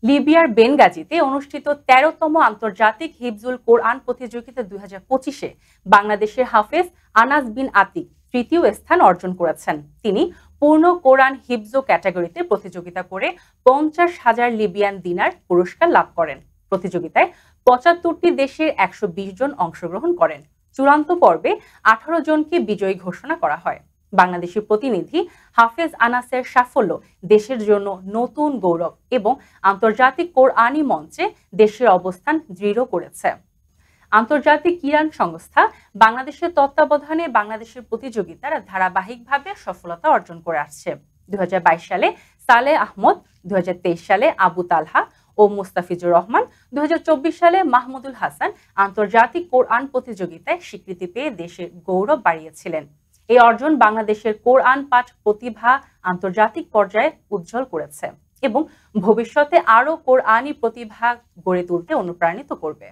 লিবিয়ার বেনগাজিতে অনুষ্ঠিত ১৩তম আন্তর্জাতিক হিফজুল কোরআন প্রতিযোগিতা ২০২৫-এ বাংলাদেশের হাফেজ আনাস বিন আতিক তৃতীয় স্থান অর্জন করেছেন। তিনি পূর্ণ কোরআন হিফজ ক্যাটাগরিতে প্রতিযোগিতা করে ৫০,০০০ লিবিয়ান দিনার পুরস্কার লাভ করেন। প্রতিযোগিতায় ৭৫টি দেশের ১২০ জন অংশগ্রহণ করেন। চূড়ান্ত পর্বে ১৮ জনকে বিজয়ী ঘোষণা করা হয়। বাংলাদেশি প্রতিনিধি হাফেজ আনাসের সাফল্য দেশের জন্য নতুন গৌরব এবং আন্তর্জাতিক কোরআনী মঞ্চে দেশের অবস্থান দৃঢ় করেছে। আন্তর্জাতিক কিরান সংস্থা বাংলাদেশের তত্ত্বাবধানে বাংলাদেশের প্রতিযোগিতার ধারাবাহিকভাবে সফলতা অর্জন করে আসছে। ২০২২ সালে সালেহ আহমদ, ২০২৩ সালে আবু তালহা ও মুস্তাফিজুর রহমান, ২০২৪ সালে মাহমুদুল হাসান আন্তর্জাতিক কোরআন প্রতিযোগিতায় স্বীকৃতি পেয়ে দেশের গৌরব বাড়িয়েছিলেন। এই অর্জন বাংলাদেশের কোরআন পাঠ প্রতিভা আন্তর্জাতিক পর্যায়ে উজ্জ্বল করেছে এবং ভবিষ্যতে আরও কোরআনী প্রতিভা গড়ে তুলতে অনুপ্রাণিত করবে।